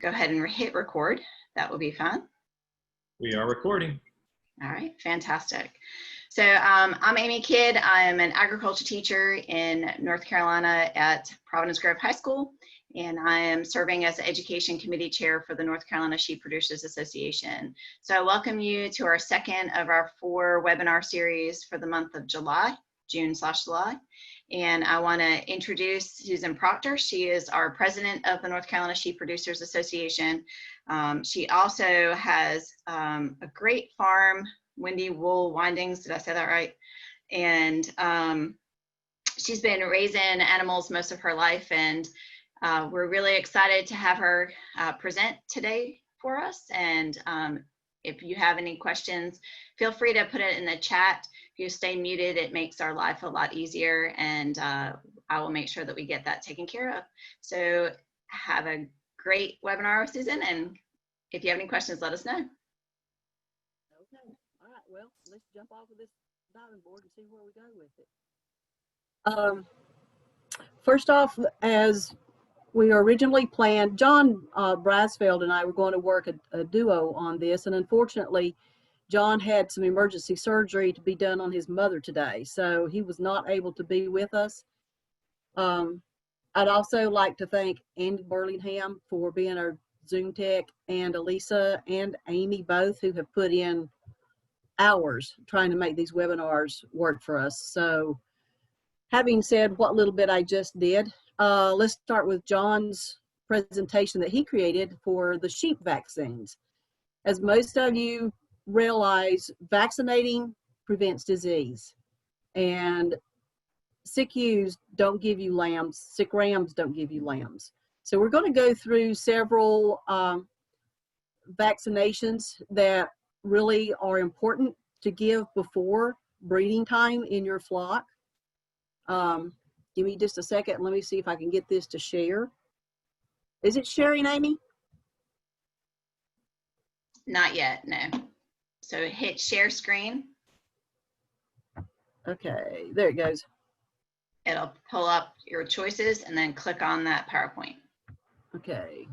go ahead and hit record. That will be fun. We are recording. All right, fantastic. So I'm Amy Kidd. I'm an agriculture teacher in North Carolina at Providence Grove High School, and I am serving as the Education Committee Chair for the North Carolina Sheep Producers Association. So I welcome you to our second of our 4 webinar series for the month of July, June/July. And I want to introduce Susan Proctor. She is our president of the North Carolina Sheep Producers Association. She also has a great farm, Windy Wool Windings. Did I say that right? And she's been raising animals most of her life, and we're really excited to have her present today for us. And if you have any questions, feel free to put it in the chat. If you stay muted, it makes our life a lot easier, and I will make sure that we get that taken care of. So have a great webinar, Susan, and if you have any questions, let us know. Okay, all right, well, let's jump off of this diving board and see where we go with it. First off, as we originally planned, John Brasfeld and I were going to work a duo on this, and unfortunately, John had some emergency surgery to be done on his mother today, so he was not able to be with us. I'd also like to thank Andy Burlingham for being our Zoom tech, and Elisa and Amy both, who have put in hours trying to make these webinars work for us. So having said what little bit I just did, let's start with John's presentation that he created for the sheep vaccines. As most of you realize, vaccinating prevents disease, and sick ewes don't give you lambs, sick rams don't give you lambs. So we're going to go through several vaccinations that really are important to give before breeding time in your flock. Give me just a second. Let me see if I can get this to share. Is it sharing, Amy? Not yet, no. So hit share screen. Okay, there it goes. It'll pull up your choices and then click on that PowerPoint. Okay.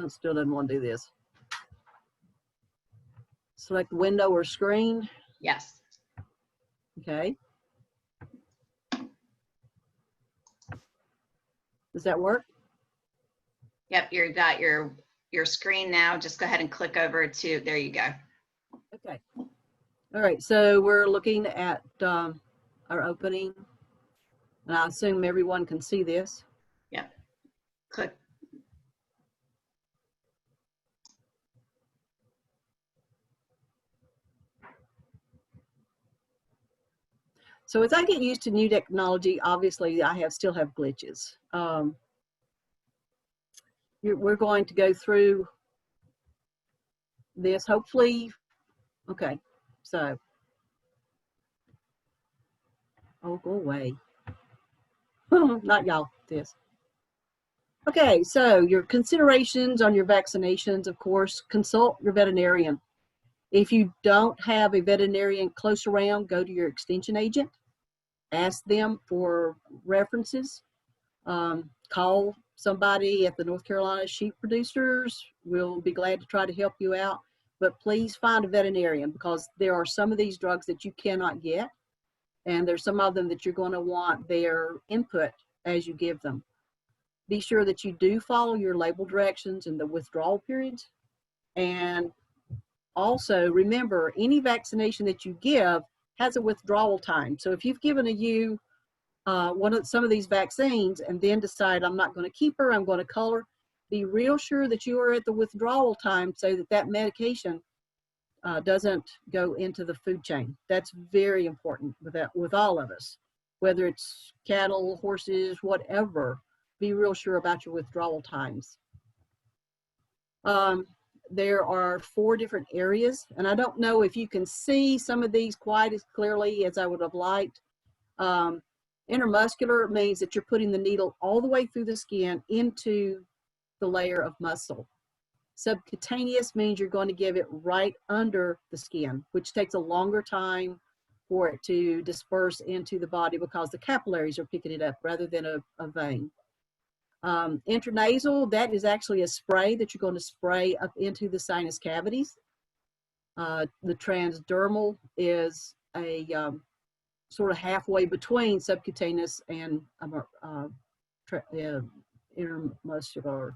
Still doesn't want to do this. Select window or screen. Yes. Okay. Does that work? Yep, you've got your screen now. Just go ahead and click over to, there you go. Okay. All right, so we're looking at our opening, and I assume everyone can see this. Yep. Click. So as I get used to new technology, obviously I still have glitches. We're going to go through this, hopefully. Okay, so, oh, go away. Not y'all, this. Okay, so your considerations on your vaccinations, of course, consult your veterinarian. If you don't have a veterinarian close around, go to your extension agent. Ask them for references. Call somebody at the North Carolina Sheep Producers. We'll be glad to try to help you out. But please find a veterinarian, because there are some of these drugs that you cannot get, and there's some of them that you're going to want their input as you give them. Be sure that you do follow your label directions and the withdrawal periods. And also remember, any vaccination that you give has a withdrawal time. So if you've given a ewe some of these vaccines and then decide, I'm not going to keep her, I'm going to cull her, be real sure that you are at the withdrawal time so that that medication doesn't go into the food chain. That's very important with all of us, whether it's cattle, horses, whatever. Be real sure about your withdrawal times. There are 4 different areas, and I don't know if you can see some of these quite as clearly as I would have liked. Intermuscular means that you're putting the needle all the way through the skin into the layer of muscle. Subcutaneous means you're going to give it right under the skin, which takes a longer time for it to disperse into the body because the capillaries are picking it up rather than a vein. Intranasal, that is actually a spray that you're going to spray up into the sinus cavities. The transdermal is a sort of halfway between subcutaneous and intermuscular.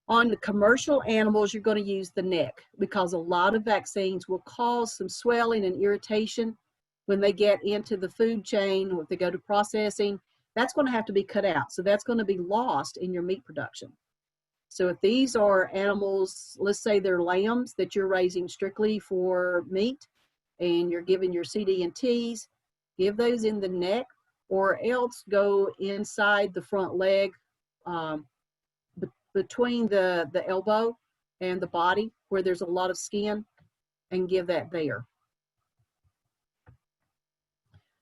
On the commercial animals, you're going to use the neck because a lot of vaccines will cause some swelling and irritation when they get into the food chain, or if they go to processing. That's going to have to be cut out. So that's going to be lost in your meat production. So if these are animals, let's say they're lambs that you're raising strictly for meat, and you're giving your CD&Ts, give those in the neck, or else go inside the front leg, between the elbow and the body where there's a lot of skin, and give that there.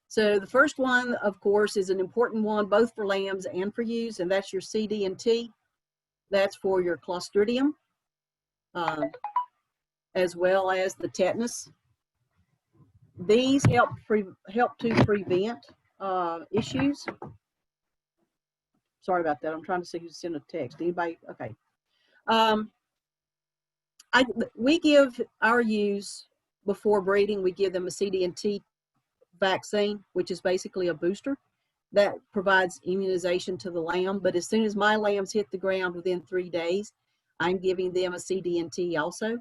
So the first one, of course, is an important one both for lambs and for ewes, and that's your CD&T. That's for your Clostridium, as well as the tetanus. These help to prevent issues. Sorry about that. I'm trying to see who's sent a text. Anybody? Okay. We give our ewes, before breeding, we give them a CD&T vaccine, which is basically a booster that provides immunization to the lamb. But as soon as my lambs hit the ground within 3 days, I'm giving them a CD&T also,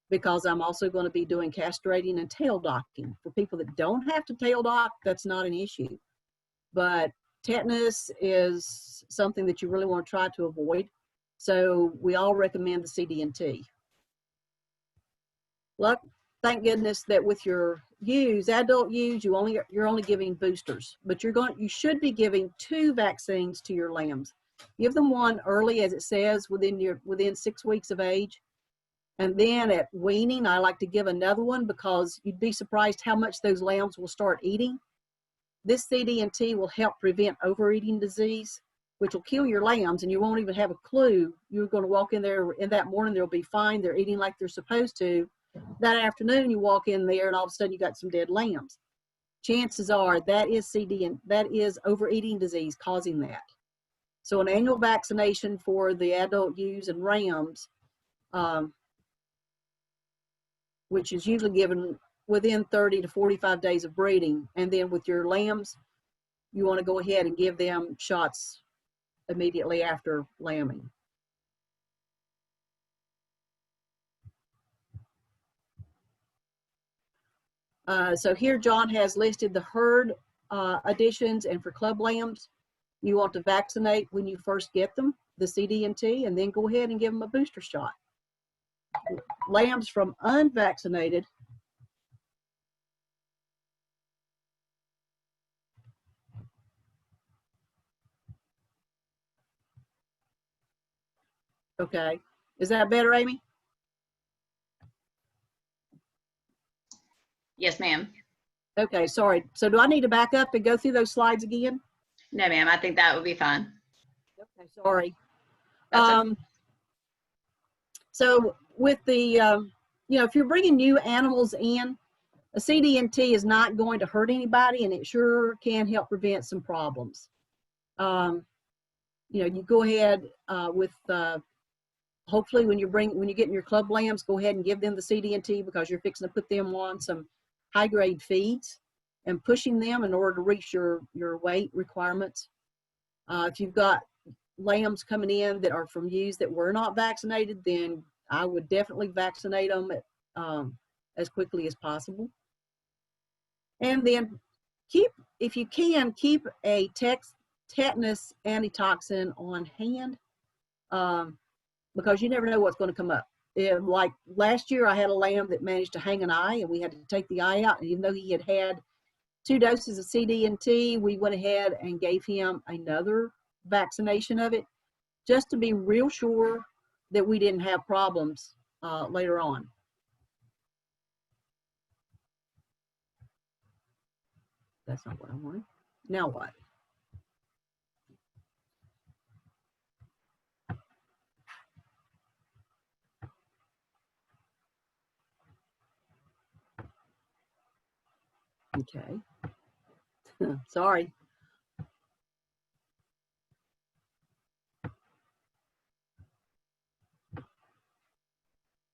because I'm also going to be doing castrating and tail docking. For people that don't have to tail dock, that's not an issue. But tetanus is something that you really want to try to avoid. So we all recommend the CD&T. Look, thank goodness that with your ewes, adult ewes, you're only giving boosters, but you should be giving 2 vaccines to your lambs. Give them one early, as it says, within 6 weeks of age. And then at weaning, I like to give another one, because you'd be surprised how much those lambs will start eating. This CD&T will help prevent overeating disease, which will kill your lambs, and you won't even have a clue. You're going to walk in there in that morning, they'll be fine, they're eating like they're supposed to. That afternoon, you walk in there, and all of a sudden you got some dead lambs. Chances are that is overeating disease causing that. So an annual vaccination for the adult ewes and rams, which is usually given within 30 to 45 days of breeding. And then with your lambs, you want to go ahead and give them shots immediately after lambing. So here John has listed the herd additions, and for club lambs, you want to vaccinate when you first get them, the CD&T, and then go ahead and give them a booster shot. Lambs from unvaccinated, okay. Is that better, Amy? Yes, ma'am. Okay, sorry. So do I need to back up and go through those slides again? No, ma'am. I think that would be fine. Okay, sorry. That's okay. So with the, if you're bringing new animals in, a CD&T is not going to hurt anybody, and it sure can help prevent some problems. You go ahead with, hopefully when you're getting your club lambs, go ahead and give them the CD&T, because you're fixing to put them on some high-grade feeds and pushing them in order to reach your weight requirements. If you've got lambs coming in that are from ewes that were not vaccinated, then I would definitely vaccinate them as quickly as possible. And then if you can, keep a tetanus antitoxin on hand, because you never know what's going to come up. Like last year, I had a lamb that managed to hang an eye, and we had to take the eye out. And even though he had 2 doses of CD&T, we went ahead and gave him another vaccination of it, just to be real sure that we didn't have problems later on. That's not what I wanted. Now what? Okay. Sorry.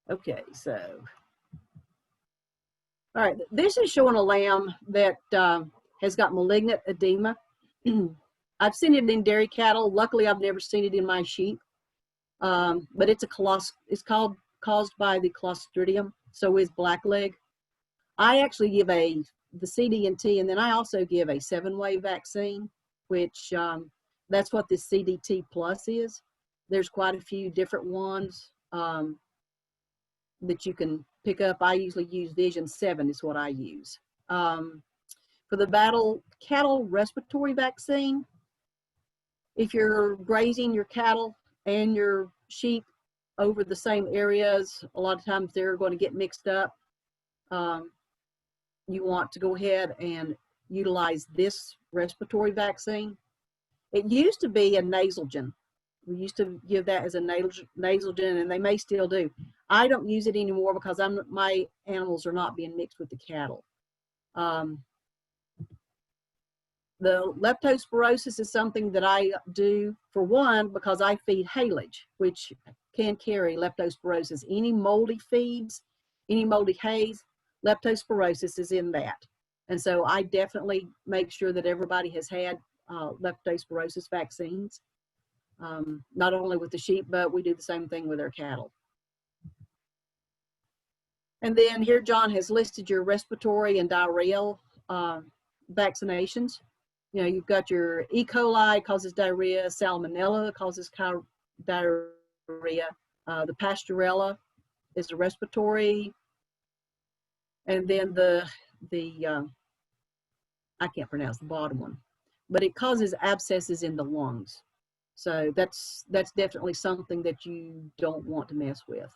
Okay, so, all right, this is showing a lamb that has got malignant edema. I've seen it in dairy cattle. Luckily, I've never seen it in my sheep. But it's caused by the Clostridium. So is blackleg. I actually give the CD&T, and then I also give a 7-way vaccine, which that's what the CDT Plus is. There's quite a few different ones that you can pick up. I usually use Vision 7 is what I use. For the cattle respiratory vaccine, if you're grazing your cattle and your sheep over the same areas, a lot of times they're going to get mixed up. You want to go ahead and utilize this respiratory vaccine. It used to be a Nasalgen. We used to give that as a Nasalgen, and they may still do. I don't use it anymore because my animals are not being mixed with the cattle. The leptospirosis is something that I do, for one, because I feed haylage, which can carry leptospirosis. Any moldy feeds, any moldy hays, leptospirosis is in that. And so I definitely make sure that everybody has had leptospirosis vaccines, not only with the sheep, but we do the same thing with our cattle. And then here John has listed your respiratory and diarrheal vaccinations. You know, you've got your E. coli causes diarrhea, Salmonella causes diarrhea, the Pasteurella is the respiratory, and then the I can't pronounce the bottom one, but it causes abscesses in the lungs. So that's definitely something that you don't want to mess with.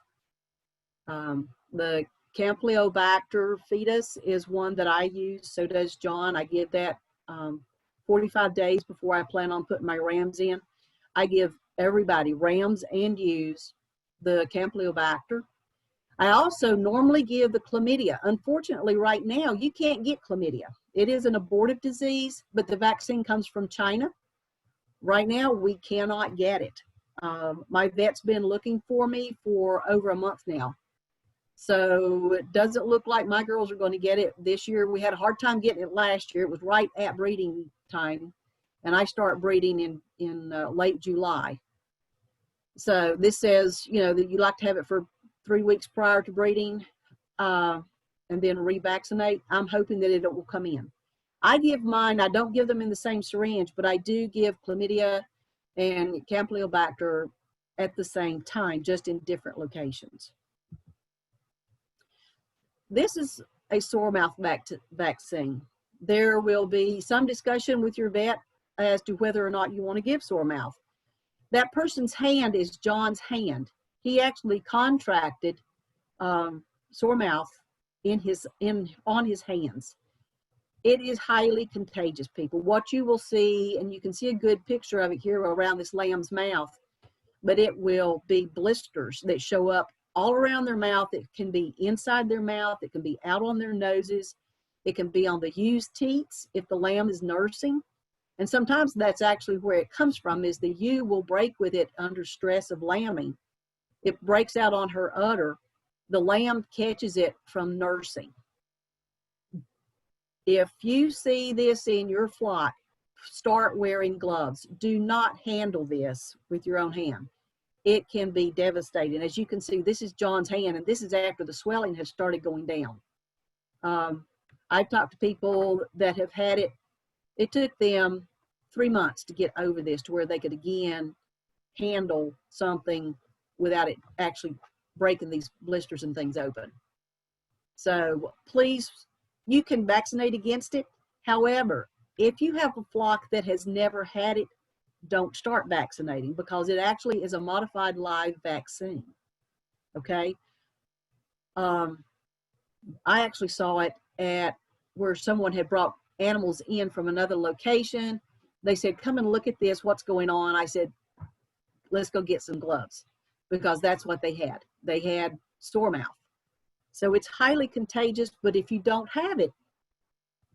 The Campylobacter fetus is one that I use. So does John. I give that 45 days before I plan on putting my rams in. I give everybody, rams and ewes, the Campylobacter. I also normally give the chlamydia. Unfortunately, right now, you can't get chlamydia. It is an abortive disease, but the vaccine comes from China. Right now, we cannot get it. My vet's been looking for me for over a month now. So it doesn't look like my girls are going to get it this year. We had a hard time getting it last year. It was right at breeding time, and I start breeding in late July. So this says, you know, that you like to have it for 3 weeks prior to breeding, and then revaccinate. I'm hoping that it will come in. I give mine, I don't give them in the same syringe, but I do give chlamydia and Campylobacter at the same time, just in different locations. This is a sore mouth vaccine. There will be some discussion with your vet as to whether or not you want to give sore mouth. That person's hand is John's hand. He actually contracted sore mouth on his hands. It is highly contagious, people. What you will see, and you can see a good picture of it here around this lamb's mouth, but it will be blisters that show up all around their mouth. It can be inside their mouth. It can be out on their noses. It can be on the ewe's teats if the lamb is nursing. And sometimes that's actually where it comes from, is the ewe will break with it under stress of lambing. It breaks out on her udder. The lamb catches it from nursing. If you see this in your flock, start wearing gloves. Do not handle this with your own hand. It can be devastating. As you can see, this is John's hand, and this is after the swelling has started going down. I've talked to people that have had it. It took them 3 months to get over this, to where they could again handle something without it actually breaking these blisters and things open. So please, you can vaccinate against it. However, if you have a flock that has never had it, don't start vaccinating, because it actually is a modified live vaccine. Okay. I actually saw it at where someone had brought animals in from another location. They said, come and look at this, what's going on? I said, let's go get some gloves, because that's what they had. They had sore mouth. So it's highly contagious, but if you don't have it,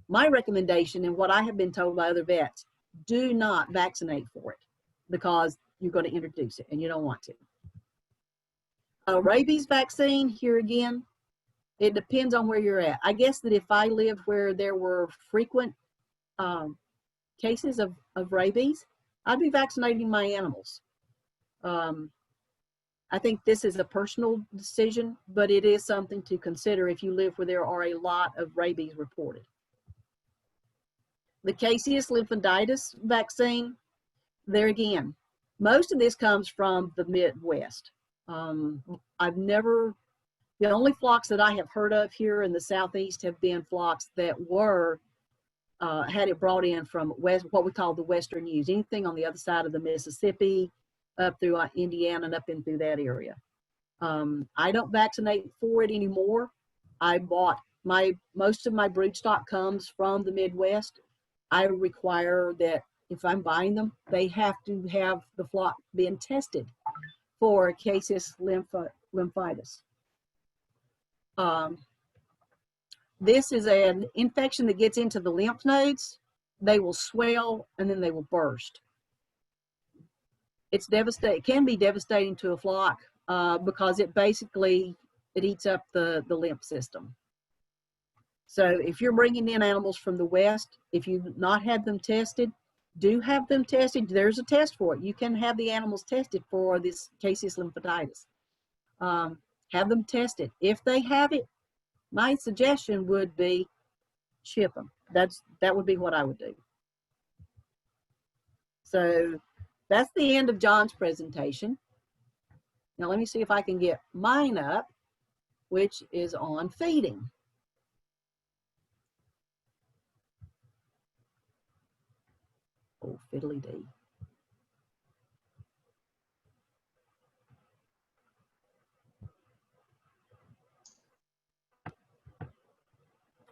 My recommendation and what I have been told by other vets, do not vaccinate for it because you're going to introduce it and you don't want to. A rabies vaccine, here again, it depends on where you're at. I guess that if I lived where there were frequent cases of rabies, I'd be vaccinating my animals. I think this is a personal decision, but it is something to consider if you live where there are a lot of rabies reported. The caseus lymphoditis vaccine, there again, most of this comes from the Midwest. The only flocks that I have heard of here in the Southeast have been flocks that were, had it brought in from what we call the Western U's, anything on the other side of the Mississippi, up through Indiana and up in through that area. I don't vaccinate for it anymore. I bought most of my broodstock comes from the Midwest. I require that if I'm buying them, they have to have the flock being tested for caseus lymphoditis. This is an infection that gets into the lymph nodes. They will swell and then they will burst. It's devastating. It can be devastating to a flock because it eats up the lymph system. So if you're bringing in animals from the West, if you've not had them tested, do have them tested. There's a test for it. You can have the animals tested for this caseus lymphoditis. Have them tested. If they have it, my suggestion would be ship them. That would be what I would do. So that's the end of John's presentation. Now let me see if I can get mine up, which is on feeding. Oh, fiddly dee.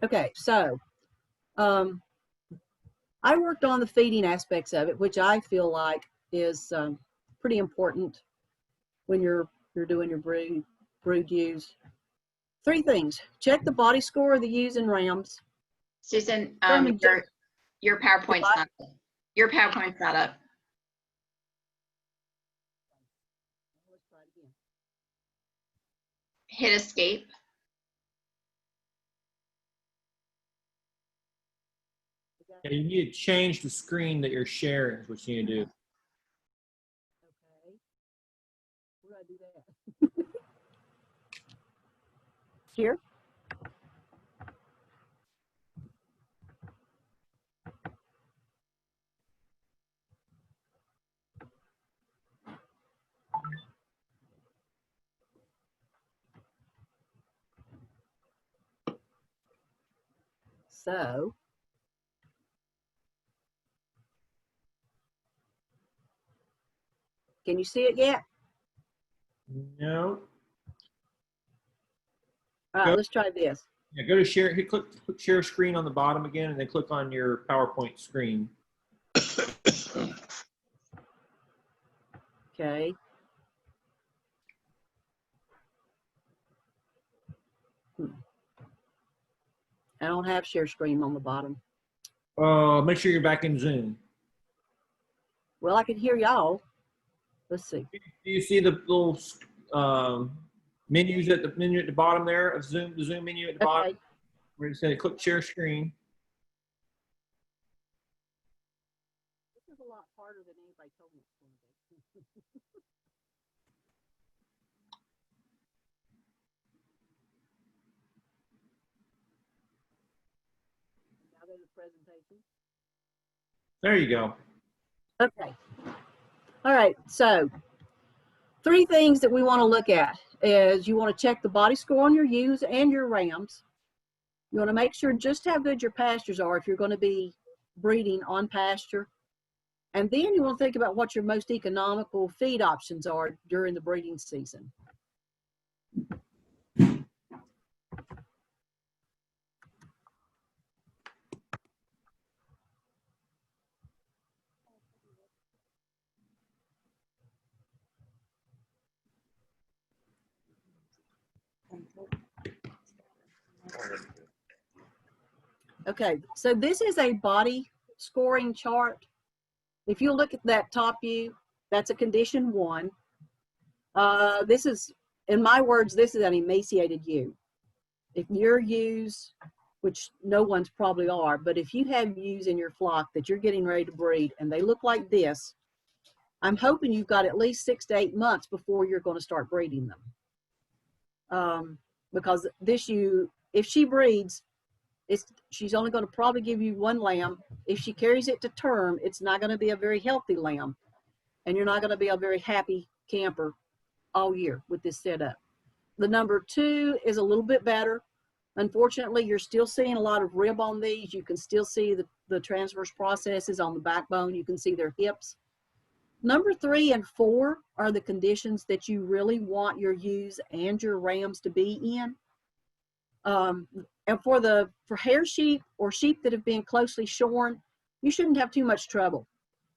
Okay, so I worked on the feeding aspects of it, which I feel like is pretty important when you're doing your brood ewes. 3 things: check the body score of the ewes and rams. Susan, your PowerPoint's not up. Your PowerPoint's not up. Let's try it again. Hit escape. Yeah, you need to change the screen that you're sharing, is what you need to do. Okay. Where do I do that? Here? So, can you see it yet? No. All right, let's try this. Yeah, go to share. Click share screen on the bottom again, and then click on your PowerPoint screen. Okay. I don't have share screen on the bottom. Make sure you're back in Zoom. Well, I can hear y'all. Let's see. Do you see the little menus at the bottom there of Zoom? The Zoom menu at the bottom, where it says click share screen. This is a lot harder than anybody told me it's going to be. Now there's a presentation. There you go. Okay. All right. So 3 things that we want to look at is you want to check the body score on your ewes and your rams. You want to make sure just how good your pastures are if you're going to be breeding on pasture. And then you want to think about what your most economical feed options are during the breeding season. Okay, so this is a body scoring chart. If you look at that top view, that's a condition 1. This is, in my words, this is an emaciated ewe. If your ewes, which no one's probably are, but if you have ewes in your flock that you're getting ready to breed and they look like this, I'm hoping you've got at least 6 to 8 months before you're going to start breeding them. Because this ewe, if she breeds, she's only going to probably give you 1 lamb. If she carries it to term, it's not going to be a very healthy lamb, and you're not going to be a very happy camper all year with this setup. The number 2 is a little bit better. Unfortunately, you're still seeing a lot of rib on these. You can still see the transverse processes on the backbone. You can see their hips. Number 3 and 4 are the conditions that you really want your ewes and your rams to be in. And for hair sheep or sheep that have been closely shorn, you shouldn't have too much trouble.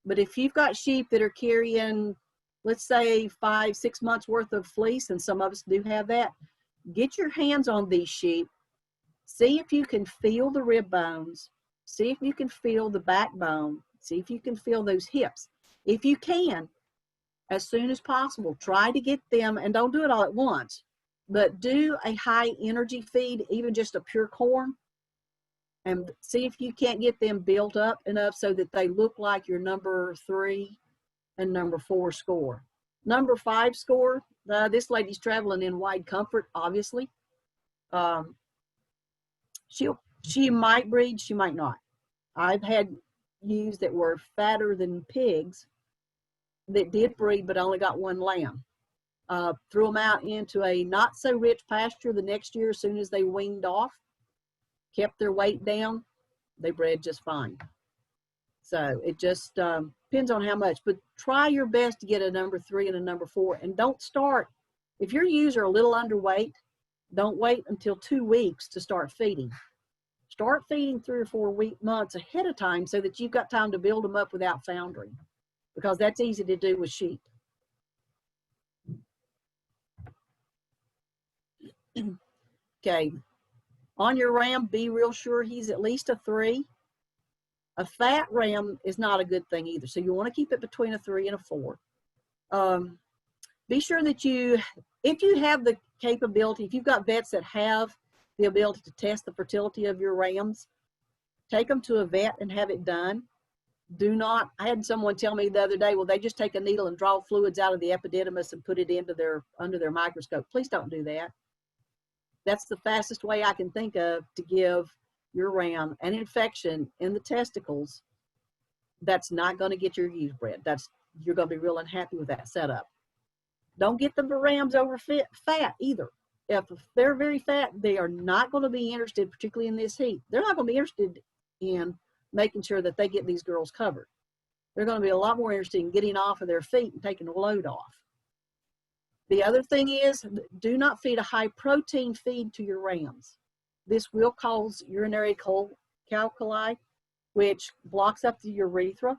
But if you've got sheep that are carrying, let's say 5-6 months worth of fleece, and some of us do have that, get your hands on these sheep. See if you can feel the rib bones. See if you can feel the backbone. See if you can feel those hips. If you can, as soon as possible, try to get them, and don't do it all at once, but do a high energy feed, even just a pure corn, and see if you can't get them built up enough so that they look like your number 3 and number 4 score. Number 5 score, this lady's traveling in wide comfort, obviously. She might breed, she might not. I've had ewes that were fatter than pigs that did breed but only got 1 lamb. Threw them out into a not so rich pasture the next year as soon as they weaned off, kept their weight down, they bred just fine. So it just depends on how much, but try your best to get a number 3 and a number 4, and don't start, if your ewes are a little underweight, don't wait until 2 weeks to start feeding. Start feeding 3 or 4 months ahead of time so that you've got time to build them up without foundering, because that's easy to do with sheep. Okay, on your ram, be real sure he's at least a 3. A fat ram is not a good thing either, so you want to keep it between a 3 and a 4. Be sure that if you have the capability, if you've got vets that have the ability to test the fertility of your rams, take them to a vet and have it done. I had someone tell me the other day, well, they just take a needle and draw fluids out of the epididymis and put it under their microscope. Please don't do that. That's the fastest way I can think of to give your ram an infection in the testicles. That's not going to get your ewes bred. You're going to be real unhappy with that setup. Don't get the rams over fat either. If they're very fat, they are not going to be interested, particularly in this heat. They're not going to be interested in making sure that they get these girls covered. They're going to be a lot more interested in getting off of their feet and taking the load off. The other thing is, do not feed a high protein feed to your rams. This will cause urinary calculi, which blocks up the urethra.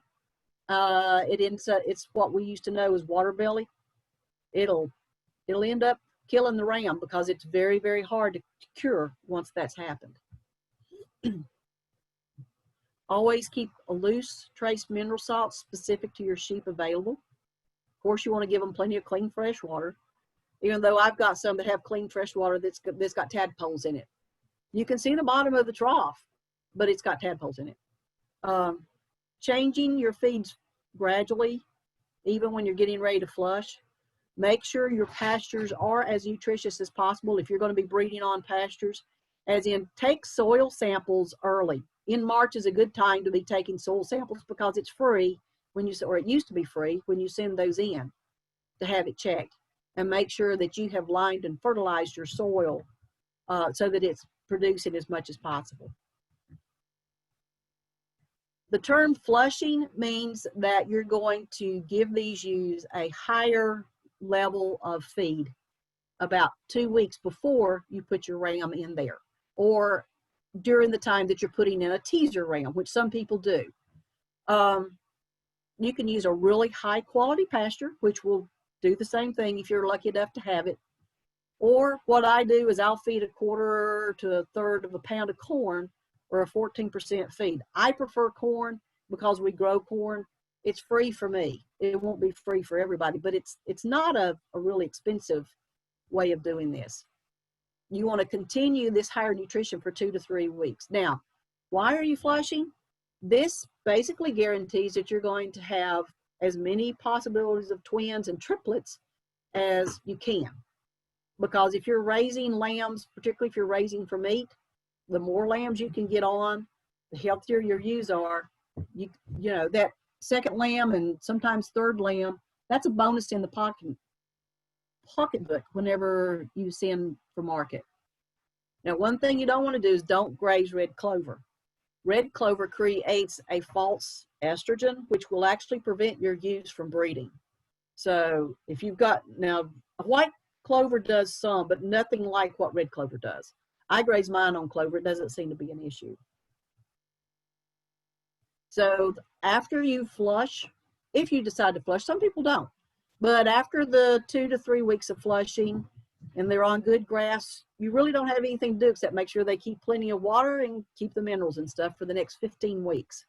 It's what we used to know as water belly. It'll end up killing the ram because it's very, very hard to cure once that's happened. Always keep a loose trace mineral salt specific to your sheep available. Of course, you want to give them plenty of clean fresh water, even though I've got some that have clean fresh water that's got tadpoles in it. You can see the bottom of the trough, but it's got tadpoles in it. Changing your feeds gradually, even when you're getting ready to flush. Make sure your pastures are as nutritious as possible if you're going to be breeding on pastures, as in take soil samples early. In March is a good time to be taking soil samples because it's free or it used to be free when you send those in to have it checked, and make sure that you have lined and fertilized your soil so that it's producing as much as possible. The term flushing means that you're going to give these ewes a higher level of feed about 2 weeks before you put your ram in there, or during the time that you're putting in a teaser ram, which some people do. You can use a really high quality pasture, which will do the same thing if you're lucky enough to have it. Or what I do is I'll feed 1/4 to 1/3 of a pound of corn or a 14% feed. I prefer corn because we grow corn. It's free for me. It won't be free for everybody, but it's not a really expensive way of doing this. You want to continue this higher nutrition for 2 to 3 weeks. Now, why are you flushing? This basically guarantees that you're going to have as many possibilities of twins and triplets as you can. Because if you're raising lambs, particularly if you're raising for meat, the more lambs you can get on, the healthier your ewes are. You know, that second lamb and sometimes third lamb, that's a bonus in the pocketbook whenever you send for market. Now, one thing you don't want to do is don't graze red clover. Red clover creates a false estrogen, which will actually prevent your ewes from breeding. So if you've got, now white clover does some, but nothing like what red clover does. I graze mine on clover. It doesn't seem to be an issue. So after you flush, if you decide to flush, some people don't, but after the 2 to 3 weeks of flushing and they're on good grass, you really don't have anything to do except make sure they keep plenty of water and keep the minerals and stuff for the next 15 weeks.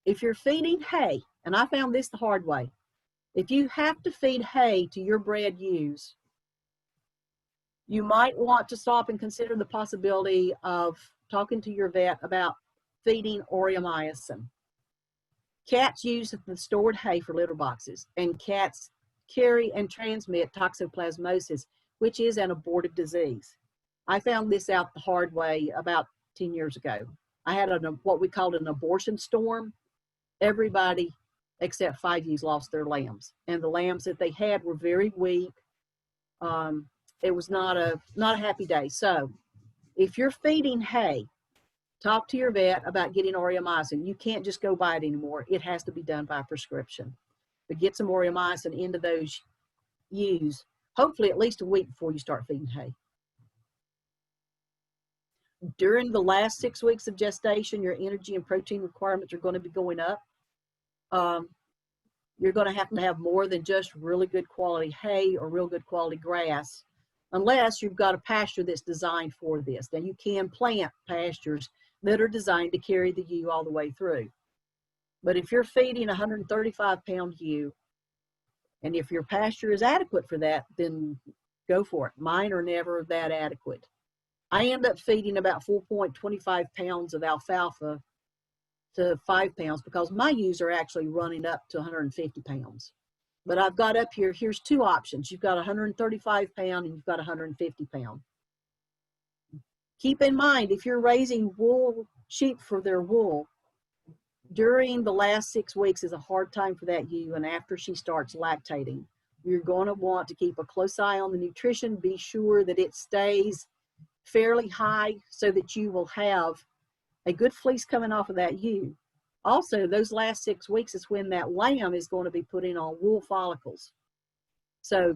If you're feeding hay, and I found this the hard way, if you have to feed hay to your bred ewes, you might want to stop and consider the possibility of talking to your vet about feeding aureomycin. Cats use the stored hay for litter boxes, and cats carry and transmit toxoplasmosis, which is an abortive disease. I found this out the hard way about 10 years ago. I had what we called an abortion storm. Everybody except 5 ewes lost their lambs, and the lambs that they had were very weak. It was not a happy day. So if you're feeding hay, talk to your vet about getting aureomycin. You can't just go buy it anymore. It has to be done by prescription. But get some aureomycin into those ewes, hopefully at least a week before you start feeding hay. During the last 6 weeks of gestation, your energy and protein requirements are going to be going up. You're going to have more than just really good quality hay or real good quality grass, unless you've got a pasture that's designed for this. Now, you can plant pastures that are designed to carry the ewe all the way through. But if you're feeding a 135-pound ewe, and if your pasture is adequate for that, then go for it. Mine are never that adequate. I end up feeding about 4.25 pounds of alfalfa to 5 pounds because my ewes are actually running up to 150 pounds. But I've got up here, here's 2 options. You've got 135 pound and you've got 150 pound. Keep in mind, if you're raising wool sheep for their wool, during the last 6 weeks is a hard time for that ewe, and after she starts lactating, you're going to want to keep a close eye on the nutrition, be sure that it stays fairly high so that you will have a good fleece coming off of that ewe. Also, those last 6 weeks is when that lamb is going to be putting on wool follicles. So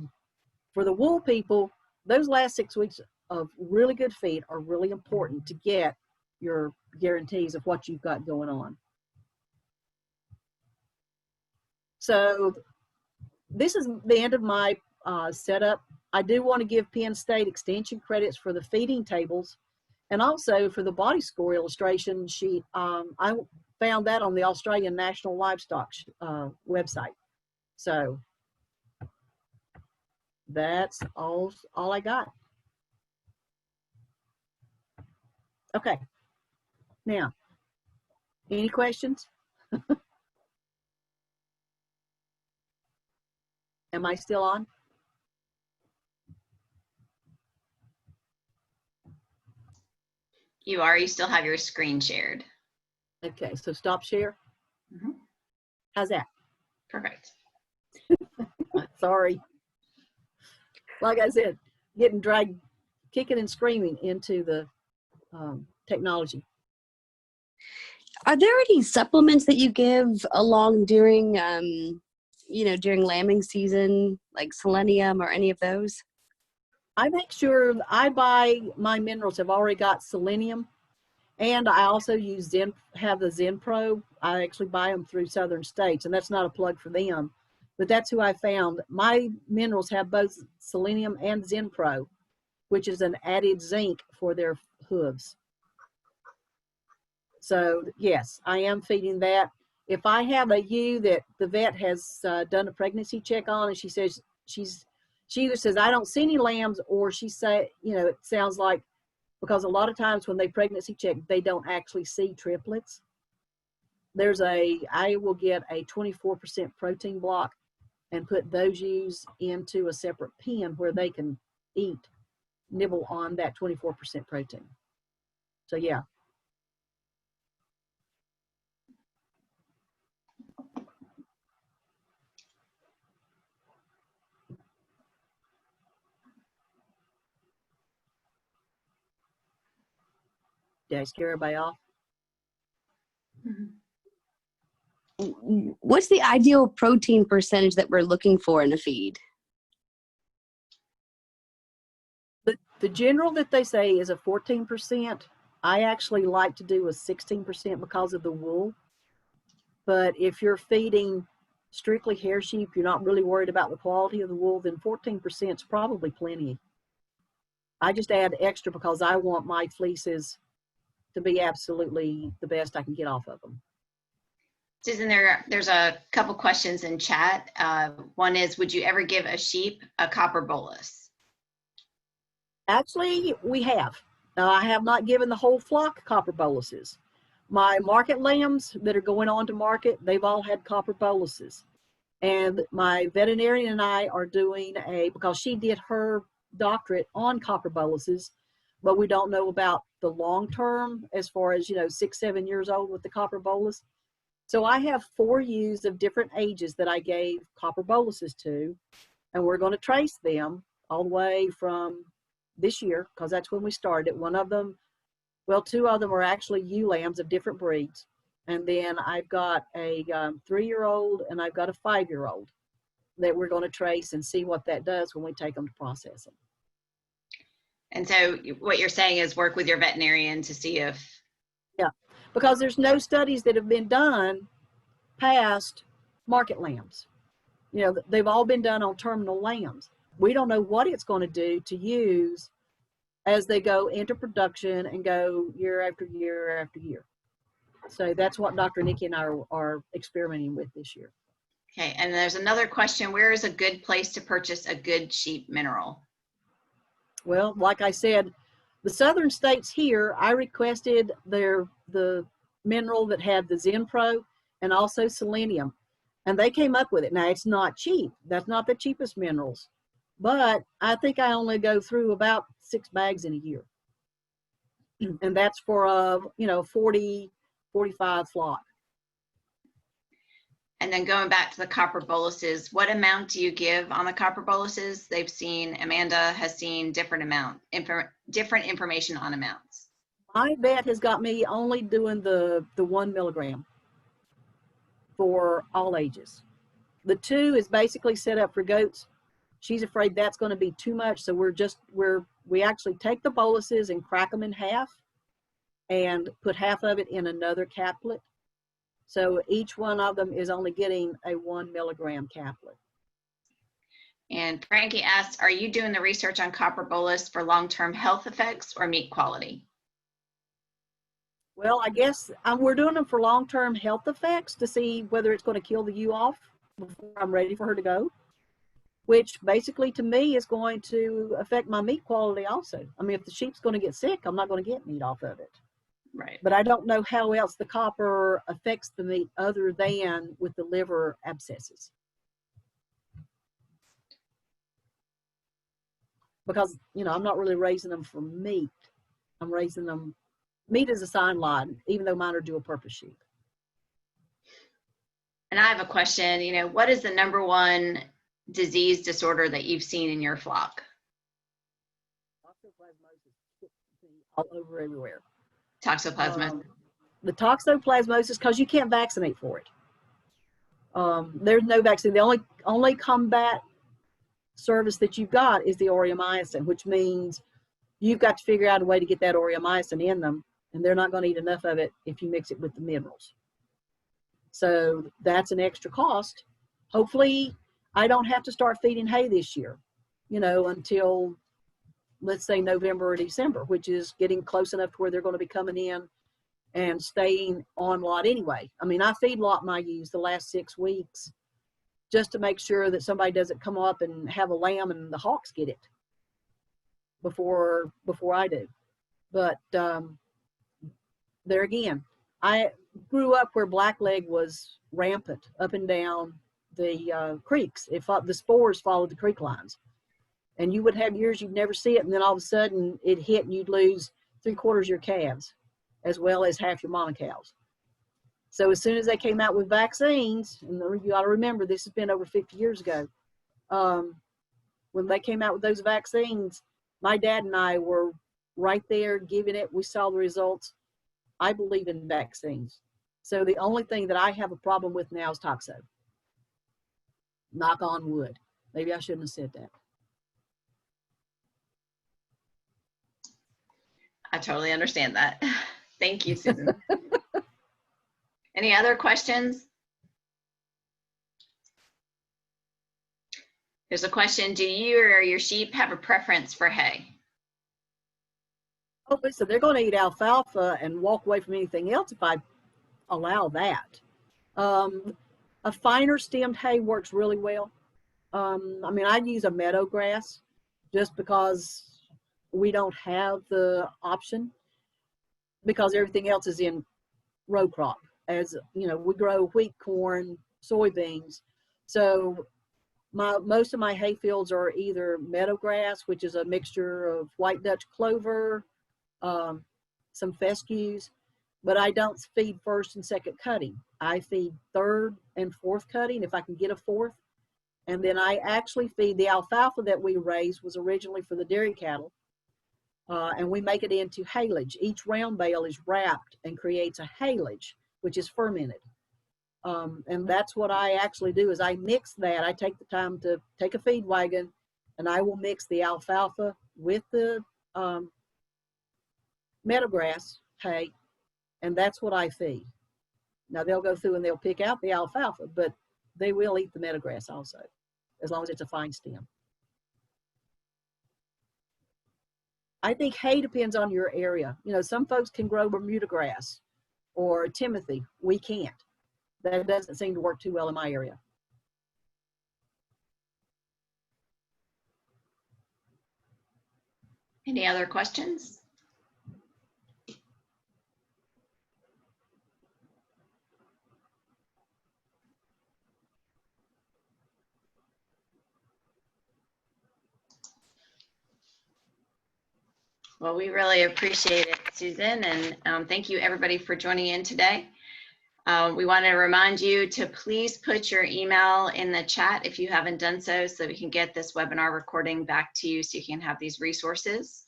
for the wool people, those last 6 weeks of really good feed are really important to get your guarantees of what you've got going on. So this is the end of my setup. I do want to give Penn State Extension credits for the feeding tables and also for the body score illustration sheet. I found that on the Australian National Livestock website. So that's all I got. Okay. Now, any questions? Am I still on? You are. You still have your screen shared. Okay, so stop share. Mm-hmm. How's that? Perfect. Sorry. Like I said, getting dragged, kicking and screaming into the technology. Are there any supplements that you give along during, during lambing season, like selenium or any of those? I make sure I buy my minerals have already got selenium, and I also use have the Zen Pro. I actually buy them through Southern States, and that's not a plug for them, but that's who I found. My minerals have both selenium and Zen Pro, which is an added zinc for their hooves. So yes, I am feeding that. If I have a ewe that the vet has done a pregnancy check on, and she says she either says I don't see any lambs, or she say, you know, it sounds like, because a lot of times when they pregnancy check, they don't actually see triplets. I will get a 24% protein block and put those ewes into a separate pen where they can nibble on that 24% protein. So yeah. Did I scare everybody off? What's the ideal protein percentage that we're looking for in a feed? The general that they say is a 14%. I actually like to do a 16% because of the wool. But if you're feeding strictly hair sheep, you're not really worried about the quality of the wool, then 14% is probably plenty. I just add extra because I want my fleeces to be absolutely the best I can get off of them. Susan, there's a couple questions in chat. One is, would you ever give a sheep a copper bolus? Actually, we have. I have not given the whole flock copper boluses. My market lambs that are going on to market, they've all had copper boluses. And my veterinarian and I are doing because she did her doctorate on copper boluses, but we don't know about the long term as far as, 6, 7 years old with the copper bolus. So I have 4 ewes of different ages that I gave copper boluses to, and we're going to trace them all the way from this year, because that's when we started. 2 of them are actually ewe lambs of different breeds. And then I've got a 3-year-old and I've got a 5-year-old that we're going to trace and see what that does when we take them to process them. And so what you're saying is work with your veterinarian to see if... Yeah, because there's no studies that have been done past market lambs. They've all been done on terminal lambs. We don't know what it's going to do to ewes as they go into production and go year after year after year. So that's what Dr. Nikki and I are experimenting with this year. Okay, and there's another question. Where is a good place to purchase a good sheep mineral? Well, like I said, the southern states here, I requested the mineral that had the Zenpro and also selenium, and they came up with it. Now, it's not cheap. That's not the cheapest minerals, but I think I only go through about 6 bags in a year. And that's for a 40, 45 flock. And then going back to the copper boluses, what amount do you give on the copper boluses? Amanda has seen different information on amounts. My vet has got me only doing the 1 milligram for all ages. The 2 is basically set up for goats. She's afraid that's going to be too much, so we actually take the boluses and crack them in half and put half of it in another caplet. So each one of them is only getting a 1 milligram caplet. And Frankie asks, are you doing the research on copper bolus for long-term health effects or meat quality? Well, I guess we're doing them for long-term health effects to see whether it's going to kill the ewe off before I'm ready for her to go, which basically to me is going to affect my meat quality also. I mean, if the sheep's going to get sick, I'm not going to get meat off of it. Right. But I don't know how else the copper affects the meat other than with the liver abscesses. Because, I'm not really raising them for meat. I'm raising them, meat is a sign lot, even though mine are dual purpose sheep. And I have a question, what is the #1 disease disorder that you've seen in your flock? Toxoplasmosis, all over everywhere. Toxoplasmosis. The toxoplasmosis, because you can't vaccinate for it. There's no vaccine. The only combat service that you've got is the aureomycin, which means you've got to figure out a way to get that aureomycin in them, and they're not going to eat enough of it if you mix it with the minerals. So that's an extra cost. Hopefully, I don't have to start feeding hay this year, until, let's say, November or December, which is getting close enough to where they're going to be coming in and staying on lot anyway. I mean, I feedlot my ewes the last 6 weeks just to make sure that somebody doesn't come up and have a lamb and the hawks get it before I do. But there again, I grew up where blackleg was rampant up and down the creeks. The spores followed the creek lines, and you would have years you'd never see it, and then all of a sudden it hit and you'd lose 3/4 of your calves as well as half your mama cows. So as soon as they came out with vaccines, and you got to remember this has been over 50 years ago, when they came out with those vaccines, my dad and I were right there giving it. We saw the results. I believe in vaccines. So the only thing that I have a problem with now is toxo. Knock on wood. Maybe I shouldn't have said that. I totally understand that. Thank you, Susan. Any other questions? There's a question, do you or your sheep have a preference for hay? Oh, listen, they're going to eat alfalfa and walk away from anything else if I allow that. A finer stemmed hay works really well. I mean, I'd use a meadow grass just because we don't have the option, because everything else is in row crop. As you know, we grow wheat, corn, soybeans. So most of my hay fields are either meadow grass, which is a mixture of white Dutch clover, some fescues, but I don't feed first and second cutting. I feed third and fourth cutting if I can get a fourth. And then I actually feed the alfalfa that we raised was originally for the dairy cattle. And we make it into haylage. Each round bale is wrapped and creates a haylage, which is fermented. And that's what I actually do is I mix that. I take the time to take a feed wagon and I will mix the alfalfa with the meadowgrass hay, and that's what I feed. Now they'll go through and they'll pick out the alfalfa, but they will eat the meadowgrass also, as long as it's a fine stem. I think hay depends on your area. You know, some folks can grow Bermuda grass or Timothy. We can't. That doesn't seem to work too well in my area. Any other questions? Well, we really appreciate it, Susan, and thank you everybody for joining in today. We want to remind you to please put your email in the chat if you haven't done so we can get this webinar recording back to you so you can have these resources.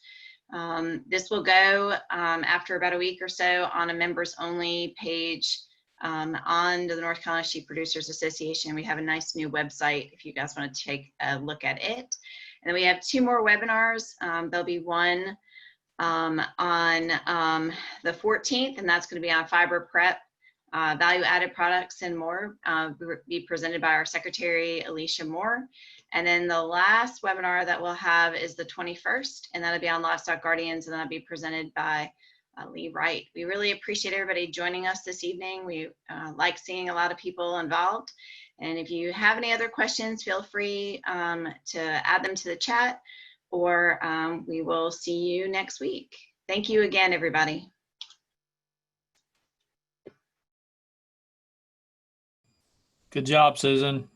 This will go after about a week or so on a members only page on the North Carolina Sheep Producers Association. We have a nice new website if you guys want to take a look at it. And then we have 2 more webinars. There'll be one on the 14th, and that's going to be on fiber prep, value-added products and more, be presented by our secretary, Alicia Moore. And then the last webinar that we'll have is the 21st, and that'll be on Livestock Guardians, and that'll be presented by Lee Wright. We really appreciate everybody joining us this evening. We like seeing a lot of people involved. And if you have any other questions, feel free to add them to the chat, or we will see you next week. Thank you again, everybody. Good job, Susan.